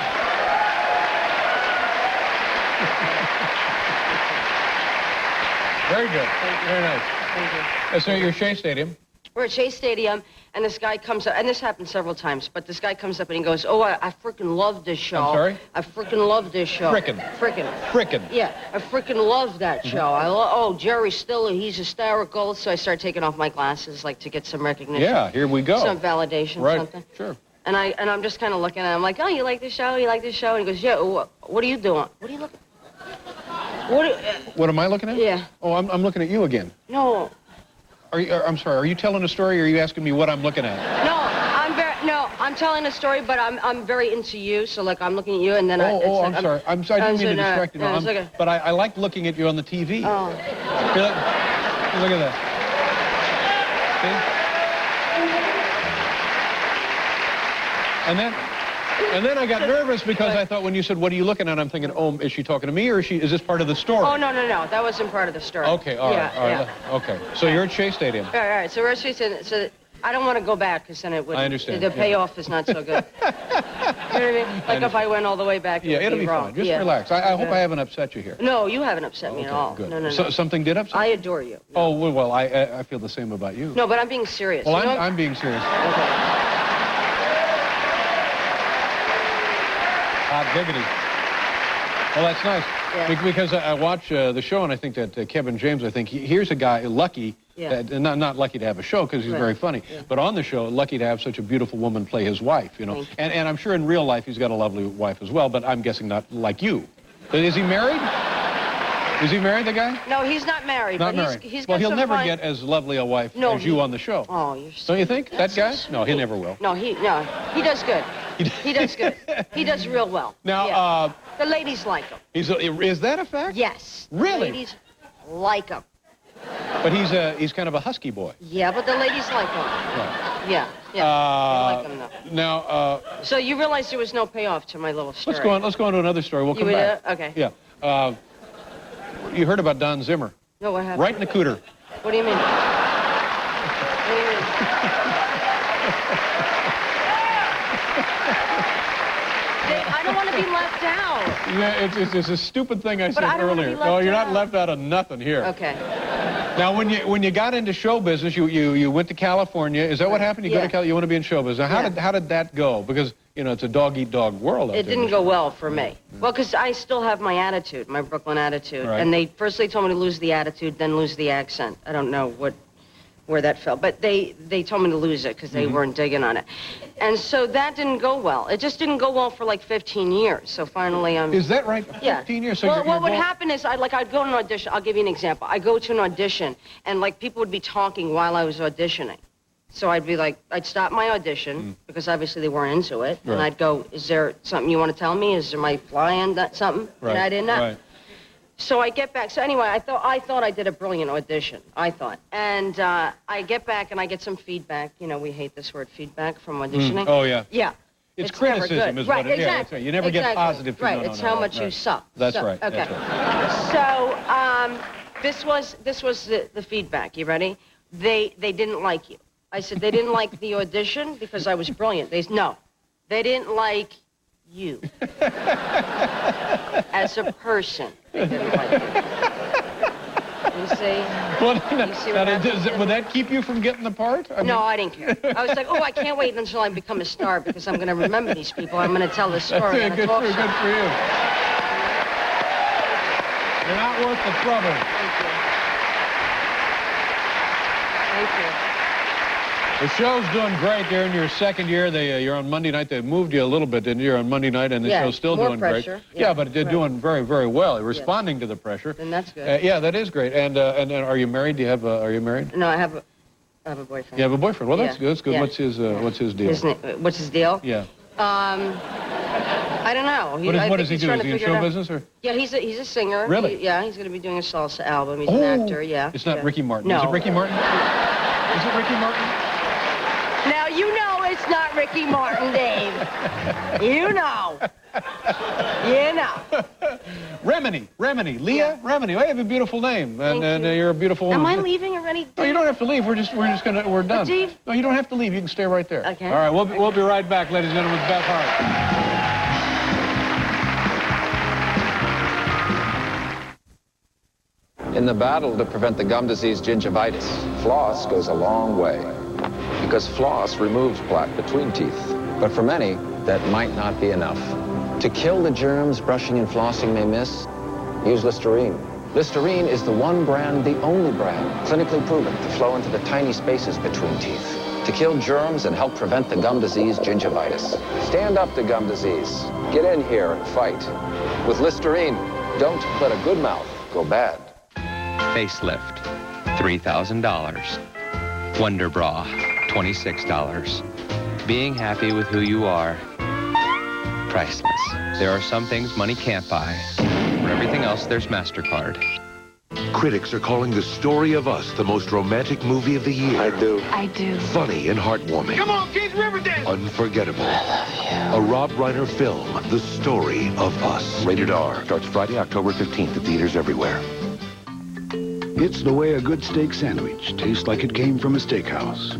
Very good. Very nice. Thank you. So you're at Shea Stadium. We're at Chase Stadium, and this guy comes up, and this happened several times, but this guy comes up and he goes, oh, I freaking love this show. I'm sorry? I freaking love this show. Frickin'. Yeah, I freaking love that show. Jerry Stiller, he's hysterical. So I start taking off my glasses, like, to get some recognition. Yeah, here we go. Some validation, something. Sure. And I'm just kind of looking at him like, oh, you like this show? You like this show? And he goes, yeah, what are you doing? What are you looking at? What am I looking at? Yeah. Oh, I'm looking at you again. No. I'm sorry, are you telling a story or are you asking me what I'm looking at? I'm telling a story, but I'm very into you, so like I'm looking at you and then I'm sorry. I didn't mean to distract you. No, but I like looking at you on the TV. Oh. Look at that. See? And then I got nervous because I thought when you said, what are you looking at? I'm thinking, oh, is she talking to me or is this part of the story? Oh, no. That wasn't part of the story. Okay, all right. Okay, so you're at Shea Stadium. All right. So we're at Shea Stadium. So I don't want to go back because then it would. I understand. The payoff is not so good. You know what I mean? Like if I went all the way back, it'll be wrong. fine. Just relax. I hope I haven't upset you here. No, you haven't upset me at all. Good. No. So, something did upset you? I adore you. No. Oh, well, I feel the same about you. No, but I'm being serious. Well, I'm being serious. Okay. Hot diggity. Well, that's nice. Yeah. Because I watch the show, and I think that Kevin James, I think, here's a guy lucky, not lucky to have a show because he's very funny, but on the show, lucky to have such a beautiful woman play his wife, you know. And I'm sure in real life he's got a lovely wife as well, but I'm guessing not like you. Is he married? Is he married, the guy? No, he's not married. Not but married. He's got well, he'll some never fine... get as lovely a wife as you on the show. Oh, you're so... Don't you think? That guy? No, he never will. No, he does good. He does good. He does real well. Now, the ladies like him. Is that a fact? Yes. Really? The ladies like him. But he's kind of a husky boy. Yeah, but the ladies like him. Right. Yeah. They like him though. Now, so you realize there was no payoff to my little story. Let's go on to another story. We'll come back. Okay. Yeah. You heard about Don Zimmer? No, what happened? Right in the cooter. What do you mean? What do you mean? Dave, I don't want to be left out. Yeah, it's a stupid thing I said I don't earlier. want to be left You're out. not left out of nothing here. Okay. Now, when you got into show business, you went to California. Is that what happened? You go to California. You want to be in show business. Now, how did that go? Because it's a dog-eat-dog world. It didn't go well for me. Well, because I still have my attitude, my Brooklyn attitude, Right. and they told me to lose the attitude, then lose the accent. I don't know where that fell, but they told me to lose it because they weren't digging on it, and so that didn't go well. It just didn't go well for like 15 years. So finally, I'm. Is that right? Yeah. 15 years. So well, you're what would happen is I'd go to an audition. I'll give you an example. I go to an audition, and like people would be talking while I was auditioning. So I'd be like, I'd stop my audition because obviously they weren't into it, and I'd go, "Is there something you want to tell me? Is there my fly in that something?" Right. And I didn't know. Right. So I get back. So anyway, I thought I did a brilliant audition. I thought, and I get back and I get some feedback. You know, we hate this word feedback from auditioning. Oh yeah. Yeah. It's never criticism, good. is right, what it is. Exactly. Yeah, you never get positive. Right. No, It's no, how no, much you right. suck. That's So, right. Okay. That's right. So this was the feedback. You ready? They didn't like you. I said they didn't like the audition because I was brilliant. They didn't like you as a person. They didn't like you. You see? Well, You see what happened? would that keep you from getting the part? No, I didn't care. I was like, oh, I can't wait until I become a star because I'm going to remember these people. I'm going to tell this story on a talk show. Good for you. You're not worth the trouble. Thank you. The show's doing great. You're in your second year. You're on Monday night. They moved you a little bit, didn't you? You're on Monday night, and the show's still more doing pressure. great. Yeah, but they're doing very, very well. Responding to the pressure. And that's good. Yeah, that is great. And are you married? Are you married? No, I have a boyfriend. You have a boyfriend. Well, that's good. That's good. Yeah. What's his deal? What's his deal? Yeah. I don't know. What does he do? Is he in show business or? Yeah, he's a singer. Really? He's going to be doing a salsa album. He's an actor. Yeah. It's not Ricky Martin. No. Is it Ricky Martin? Is it Ricky Martin? Now you know it's not Ricky Martin, Dave. You know. You know. Remini, Leah Remini. Well, you have a beautiful name, and you're a beautiful woman. Am I leaving already? No, you don't have to leave. We're done. Dave? No, you don't have to leave. You can stay right there. Okay. All right, we'll be right back, ladies and gentlemen, with Beth Hart. In the battle to prevent the gum disease gingivitis, floss goes a long way. Because floss removes plaque between teeth. But for many, that might not be enough. To kill the germs brushing and flossing may miss, use Listerine. Listerine is the one brand, the only brand, clinically proven to flow into the tiny spaces between teeth. To kill germs and help prevent the gum disease gingivitis. Stand up to gum disease. Get in here and fight. With Listerine, don't let a good mouth go bad. Facelift, $3,000. Wonder Bra, $26. Being happy with who you are, priceless. There are some things money can't buy. For everything else, there's MasterCard. Critics are calling The Story of Us the most romantic movie of the year. I do. Funny and heartwarming. Come on, Keith Riverdale! Unforgettable. A Rob Reiner film, The Story of Us. Rated R. Starts Friday, October 15th at theaters everywhere. It's the way a good steak sandwich tastes like it came from a steakhouse.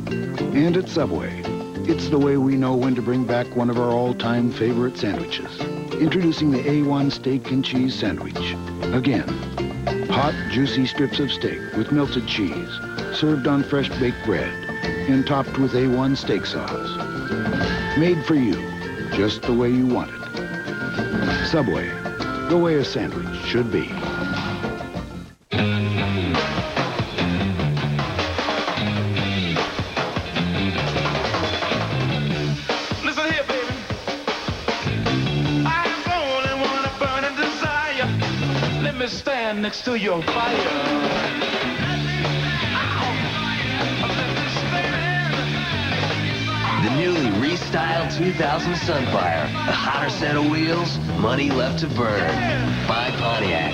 And at Subway, it's the way we know when to bring back one of our all-time favorite sandwiches. Introducing the A1 Steak and Cheese Sandwich. Again, hot, juicy strips of steak with melted cheese, served on fresh baked bread, and topped with A1 steak sauce. Made for you, just the way you want it. Subway, The way a sandwich should be. Listen here, baby. I am the only one a burning desire. Let me stand next to your fire. The newly restyled 2000 Sunfire. A hotter set of wheels, money left to burn. Buy Pontiac.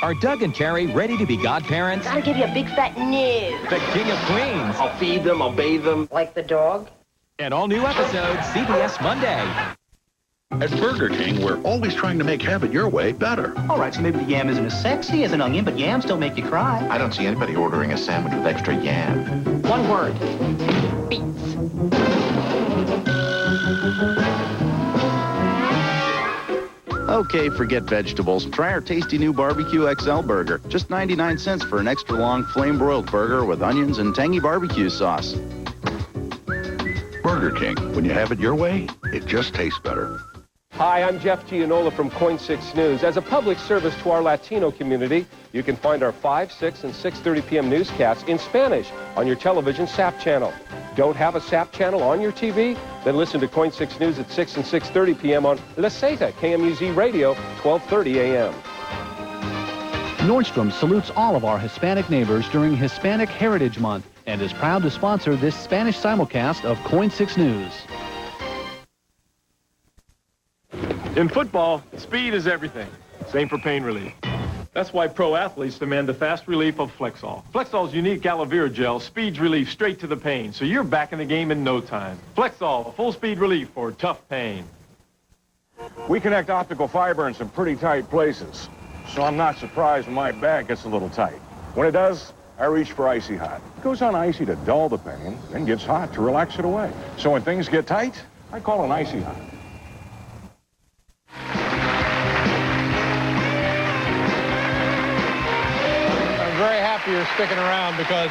Are Doug and Terry ready to be godparents? Gotta give you a big fat no. The King of Queens. I'll feed them, I'll bathe them. Like the dog? An all-new episode, CBS Monday. At Burger King, we're always trying to make have it your way better. All right, so maybe the yam isn't as sexy as an onion, but yams don't make you cry. I don't see anybody ordering a sandwich with extra yam. One word. Okay, forget vegetables. Try our tasty new Barbecue XL burger. Just 99 cents for an extra long flame-broiled burger with onions and tangy barbecue sauce. Burger King, when you have it your way, it just tastes better. Hi, I'm Jeff Gianola from Coin 6 News. As a public service to our Latino community, you can find our 5, 6, and 6:30 p.m. newscasts in Spanish on your television SAP channel. Don't have a SAP channel on your TV? Then listen to Coin 6 News at 6 and 6:30 p.m. on La Zeta, KMUZ Radio, 12:30 a.m. Nordstrom salutes all of our Hispanic neighbors during Hispanic Heritage Month and is proud to sponsor this Spanish simulcast of Coin 6 News. In football, speed is everything. Same for pain relief. That's why pro athletes demand the fast relief of Flexall. Flexall's unique aloe vera gel speeds relief straight to the pain, so you're back in the game in no time. Flexall, full speed relief for tough pain. We connect optical fiber in some pretty tight places, so I'm not surprised when my back gets a little tight. When it does, I reach for Icy Hot. It goes on icy to dull the pain, then gets hot to relax it away. So when things get tight, I call an Icy Hot. Very happy you're sticking around because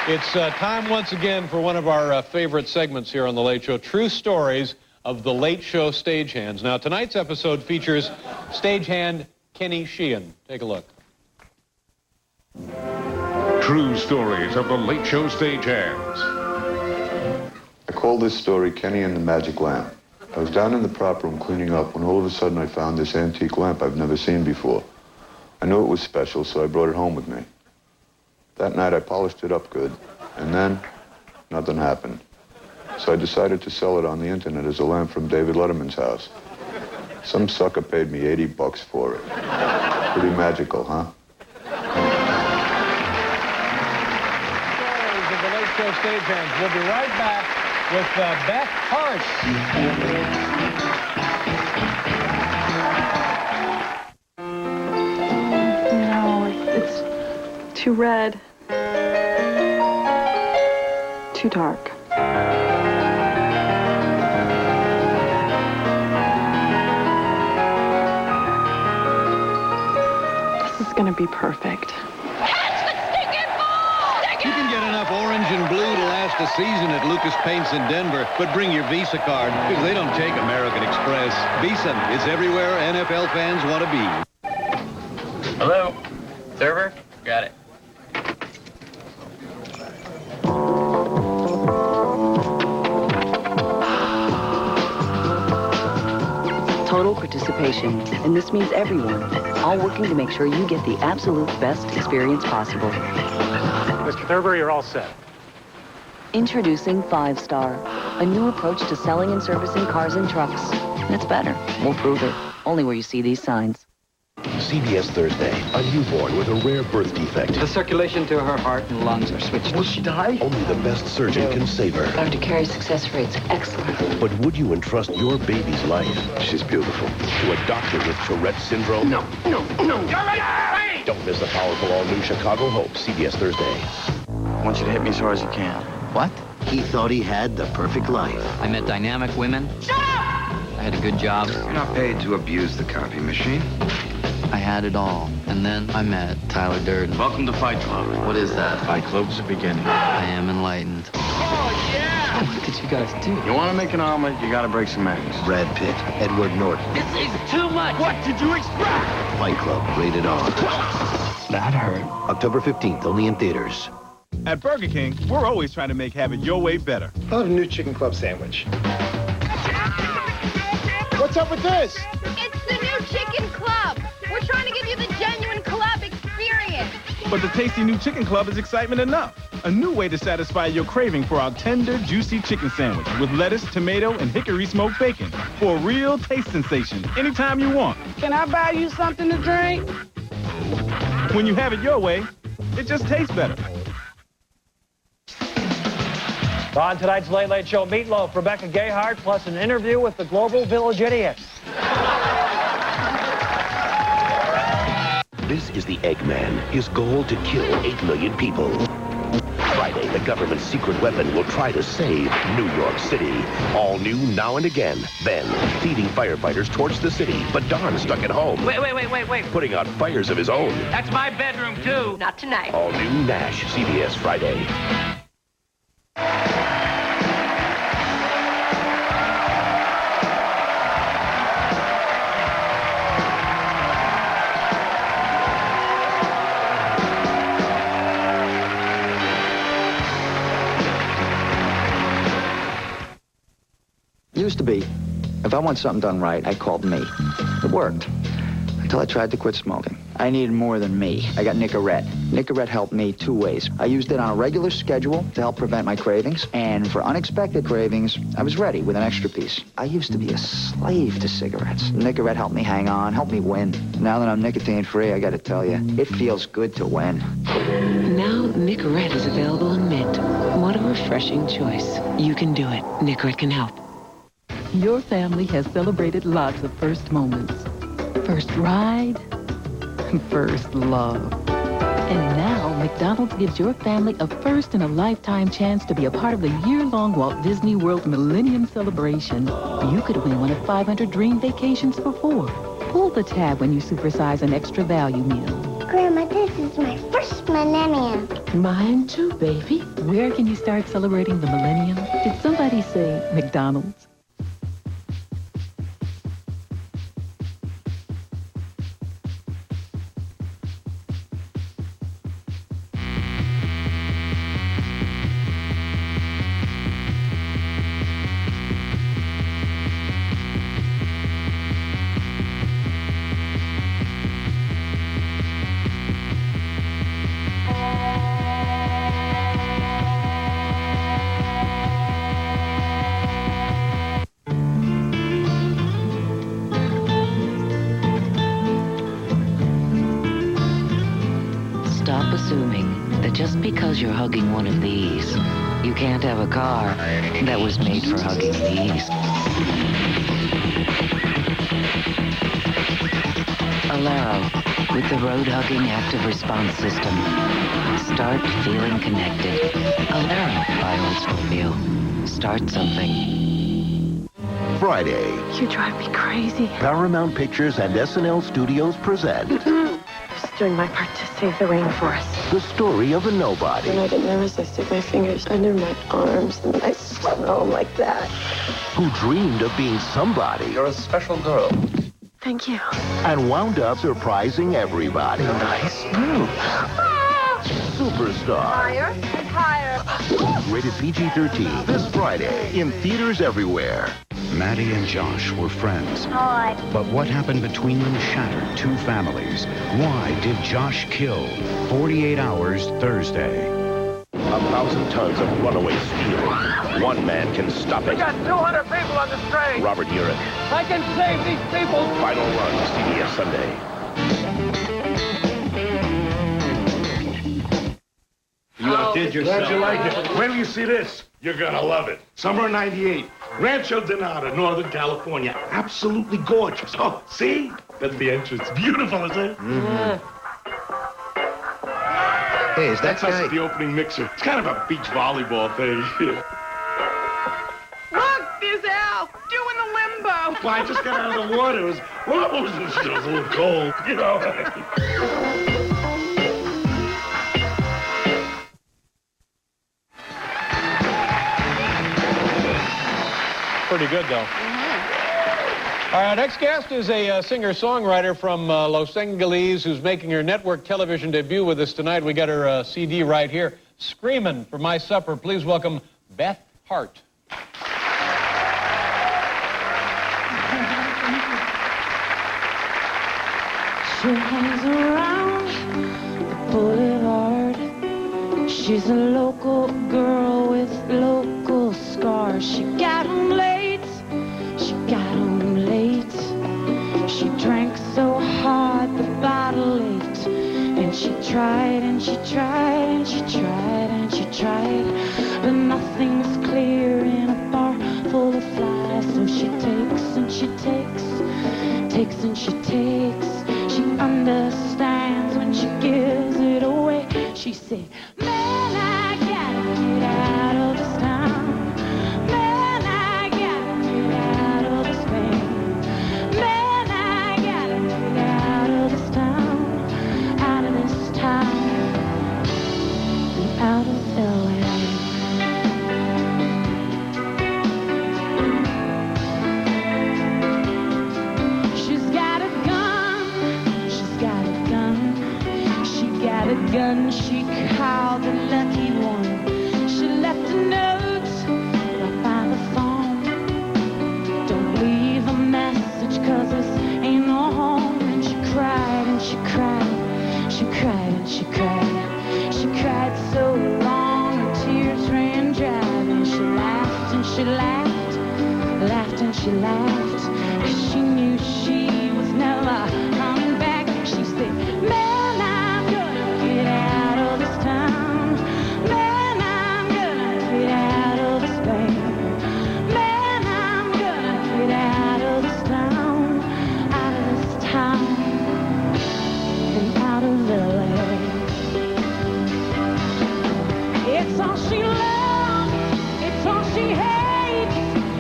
it's time once again for one of our favorite segments here on The Late Show, True Stories of the Late Show Stagehands. Now, tonight's episode features stagehand Kenny Sheehan. Take a look. True Stories of the Late Show Stagehands. I call this story Kenny and the Magic Lamp. I was down in the prop room cleaning up when all of a sudden I found this antique lamp I've never seen before. I knew it was special, so I brought it home with me. That night, I polished it up good, and then nothing happened. So I decided to sell it on the internet as a lamp from David Letterman's house. Some sucker paid me $80 for it. Pretty magical, huh? Stories of the Late Show Stagehands. We'll be right back with Beth Hart. Too red. Too dark. This is gonna be perfect. You can get enough orange and blue to last a season at Lucas Paints in Denver, but bring your Visa card because they don't take American Express. Visa is everywhere NFL fans want to be. Hello? Server? Got it. Total participation, and this means everyone, all working to make sure you get the absolute best experience possible. Mr. Thurber, you're all set. Introducing 5 Star, a new approach to selling and servicing cars and trucks. It's better. We'll prove it. Only where you see these signs. CBS Thursday, a newborn with a rare birth defect. The circulation to her heart and lungs are switched. Will she die? Only the best surgeon can save her. Dr. Carey's success rate's excellent. But would you entrust your baby's life? She's beautiful. To a doctor with Tourette's syndrome? No. Don't miss the powerful all-new Chicago Hope, CBS Thursday. I want you to hit me as hard as you can. What? He thought he had the perfect life. I met dynamic women. Shut up! I had a good job. You're not paid to abuse the copy machine. I had it all, and then I met Tyler Durden. Welcome to Fight Club. What is that? Fight Club's the beginning. I am enlightened. Oh, yeah! What did you guys do? You want to make an omelet, you got to break some eggs. Brad Pitt, Edward Norton. This is too much! What did you expect? Fight Club, rated R. That hurt. October 15th, only in theaters. At Burger King, we're always trying to make having your way better. I'll have a new chicken club sandwich. What's up with this? It's the new Chicken Club. We're trying to give you the genuine club experience. But the tasty new Chicken Club is excitement enough. A new way to satisfy your craving for our tender, juicy chicken sandwich with lettuce, tomato, and hickory smoked bacon for a real taste sensation anytime you want. Can I buy you something to drink? When you have it your way, it just tastes better. On tonight's Late Late Show, Meatloaf, Rebecca Gayheart, plus an interview with the Global Village Idiots. This is the Eggman. His goal to kill 8 million people. Friday, the government's secret weapon will try to save New York City. All new now and again. Then, feeding firefighters torch the city, but Don's stuck at home. Wait. Putting out fires of his own. That's my bedroom, too. Not tonight. All new Nash, CBS Friday. Used to be, if I want something done right, I called me. It worked. Until I tried to quit smoking. I needed more than me. I got Nicorette. Nicorette helped me 2 ways. I used it on a regular schedule to help prevent my cravings, and for unexpected cravings, I was ready with an extra piece. I used to be a slave to cigarettes. Nicorette helped me hang on, helped me win. Now that I'm nicotine-free, I gotta tell you, it feels good to win. Now, Nicorette is available in mint. What a refreshing choice. You can do it. Nicorette can help. Your family has celebrated lots of first moments. First ride, first love. And now, McDonald's gives your family a first-in-a-lifetime chance to be a part of the year-long Walt Disney World Millennium Celebration. You could win one of 500 dream vacations for 4. Pull the tab when you supersize an extra value meal. Grandma, this is my first millennium. Mine too, baby. Where can you start celebrating the millennium? Did somebody say McDonald's? Stop assuming that just because you're hugging one of these, you can't have a car that was made for hugging these. Alero, with the road-hugging active response system. Start feeling connected. Alero by Oldsmobile. Start something. Friday, You drive me crazy. Paramount Pictures and SNL Studios present Just doing my part to save the rainforest. the story of a nobody When I get nervous, I stick my fingers under my arms and I smell like that. who dreamed of being somebody. You're a special girl. Thank you. And wound up surprising everybody. Nice move. Superstar. Higher and higher. Rated PG-13. This Friday in theaters everywhere. Maddie and Josh were friends. Hi. But what happened between them shattered 2 families. Why did Josh kill? 48 Hours Thursday. 1,000 tons of runaway steel. One man can stop it. We got 200 people on the train. Robert Urich. I can save these people. Final run, CBS Sunday. You outdid yourself. Glad you like it. When you see this, you're gonna love it. Summer of '98. Rancho Donata, Northern California. Absolutely gorgeous. Oh, see? That's the entrance. Beautiful, isn't it? Mm-hmm. Hey, is that That's us guy... at the opening mixer. It's kind of a beach volleyball thing. Look, there's Al doing the limbo. Well, I just got out of the water. It was, whoa, it was a little cold, you know. Pretty good, though. Our next guest is a singer-songwriter from Los Angeles who's making her network television debut with us tonight. We got her CD right here. Screamin' for My Supper. Please welcome Beth Hart. She hangs around the boulevard. She's a local girl with local scars. She got home late, she got home late. She drank so hard the bottle ached. And she tried and she tried and she tried and she tried. But nothing was clear in a bar full of flies. So she takes and she takes, takes and she takes. She understands when she gives it away. She said, man, I gotta get out of this town. Man, I gotta get out of this pain. Man, I gotta get out of this town. Out of this town. And out of LA. Gun, she called the lucky one. She left a note right by the phone. Don't leave a message, cause this ain't no home. And she cried and she cried. She cried and she cried. She cried so long her tears ran dry. And she laughed and she laughed. Laughed and she laughed. Cause she knew she was never coming back. She said, man, it's all she loves, it's all she hates,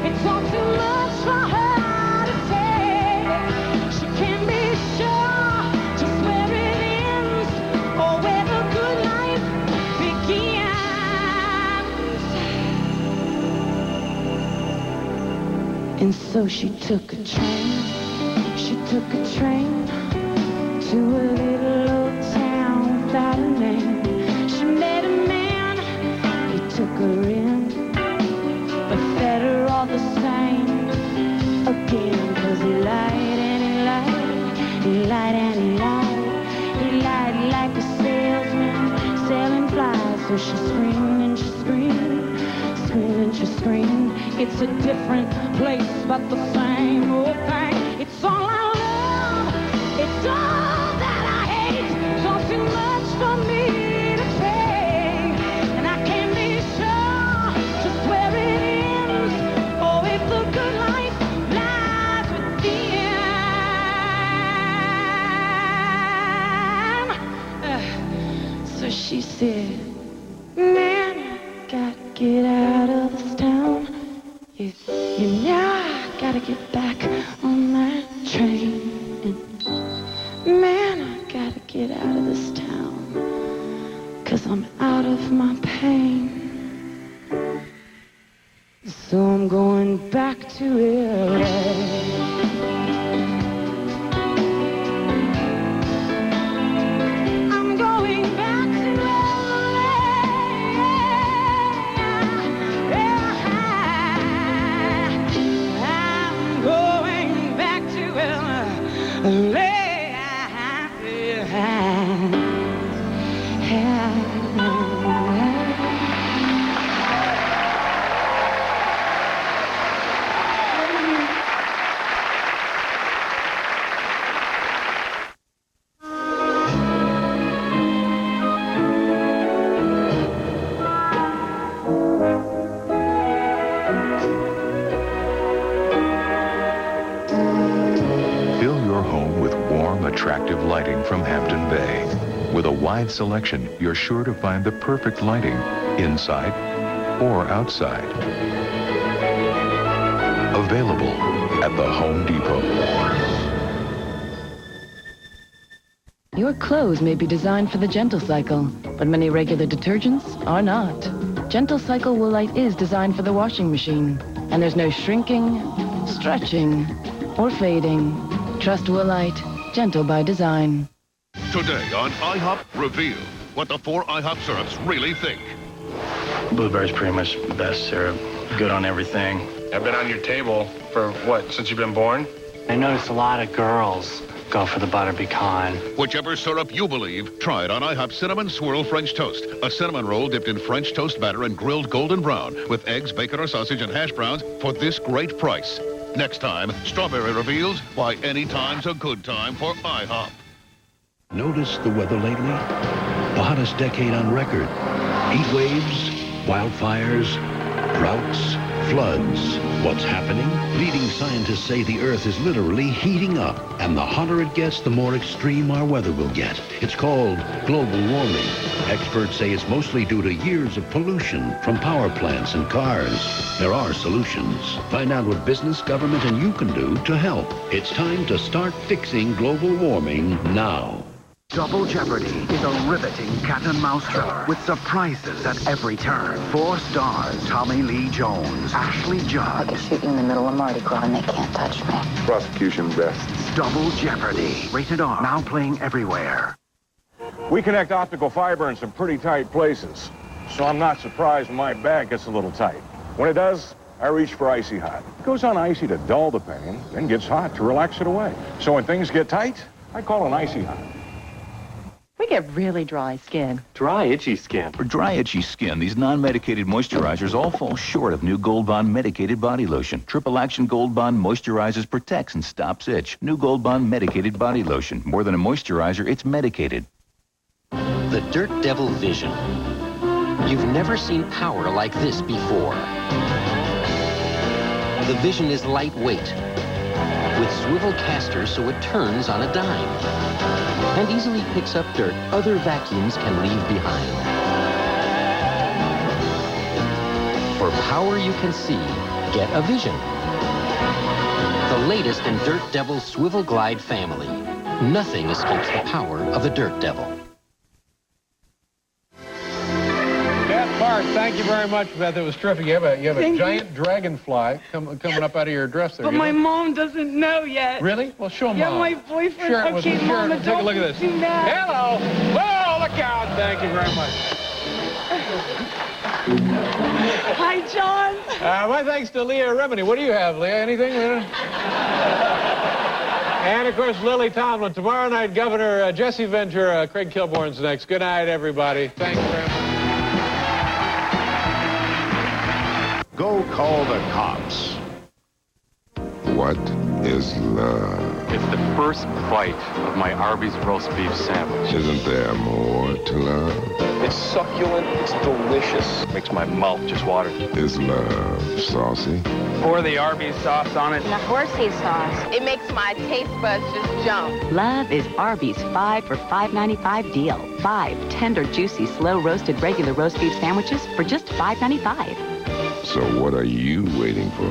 it's all too much for her to take. She can't be sure just where it ends or where the good life begins. And so she took a train, to a little old town without a name. She met a man, he took her in, but fed her all the same again. Cause he lied and he lied, he lied and he lied. He lied like a salesman selling flies. So she screamed and she screamed, screamed and she screamed. It's a different place, but the same old thing. It's all I love, it's all that I hate. It's all too much for me to take. And I can't be sure just where it ends or if the good life lies within. So she said, man, I gotta get out of this town. You know I gotta get back on that train. And man, I gotta get out of this town, 'cause I'm out of my pain. So I'm going back to LA. Attractive lighting from Hampton Bay. With a wide selection, you're sure to find the perfect lighting, inside or outside. Available at the Home Depot. Your clothes may be designed for the Gentle Cycle, but many regular detergents are not. Gentle Cycle Woolite is designed for the washing machine, and there's no shrinking, stretching, or fading. Trust Woolite, gentle by design. Today on IHOP, reveal what the 4 IHOP syrups really think. Blueberry's pretty much the best syrup. Good on everything. I've been on your table for, what, since you've been born? I noticed a lot of girls go for the butter pecan. Whichever syrup you believe, try it on IHOP Cinnamon Swirl French Toast. A cinnamon roll dipped in French toast batter and grilled golden brown with eggs, bacon, or sausage, and hash browns for this great price. Next time, Strawberry reveals why any time's a good time for IHOP. Notice the weather lately? The hottest decade on record. Heat waves, wildfires, droughts, floods. What's happening? Leading scientists say the Earth is literally heating up, and the hotter it gets, the more extreme our weather will get. It's called global warming. Experts say it's mostly due to years of pollution from power plants and cars. There are solutions. Find out what business, government, and you can do to help. It's time to start fixing global warming now. Double Jeopardy is a riveting cat and mouse thriller with surprises at every turn. 4 stars: Tommy Lee Jones, Ashley Judd. I could shoot you in the middle of Mardi Gras and they can't touch me. Prosecution best. Double Jeopardy. Rated R. Now playing everywhere. We connect optical fiber in some pretty tight places, so I'm not surprised when my bag gets a little tight. When it does, I reach for Icy Hot. It goes on icy to dull the pain, then gets hot to relax it away. So when things get tight, I call an Icy Hot. We get really dry skin. Dry, itchy skin. For dry, itchy skin, these non-medicated moisturizers all fall short of new Gold Bond medicated body lotion. Triple action Gold Bond moisturizes, protects, and stops itch. New Gold Bond medicated body lotion. More than a moisturizer, it's medicated. The Dirt Devil Vision. You've never seen power like this before. The Vision is lightweight, with swivel casters so it turns on a dime, and easily picks up dirt other vacuums can leave behind. For power you can see, get a Vision. The latest in Dirt Devil's Swivel Glide family. Nothing escapes the power of a Dirt Devil. Bart, thank you very much, Beth. It was terrific. You have a giant dragonfly coming up out of your dress there. But my mom doesn't know yet. Really? Well, show Mom. Yeah, my boyfriend. Share it with Okay, me. Mama, Take a look at this. do that. Hello. Whoa, look out. Thank you very much. Hi, John. My thanks to Leah Remini. What do you have, Leah? Anything? And, of course, Lily Tomlin. Tomorrow night, Governor Jesse Ventura, Craig Kilborn's next. Good night, everybody. Thanks very much. Go call the cops. What is love? It's the first bite of my Arby's roast beef sandwich. Isn't there more to love? It's succulent, it's delicious. Makes my mouth just water. Is love saucy? Pour the Arby's sauce on it. The horsey sauce. It makes my taste buds just jump. Love is Arby's 5 for $5.95 deal. 5 tender, juicy, slow-roasted regular roast beef sandwiches for just $5.95. So what are you waiting for?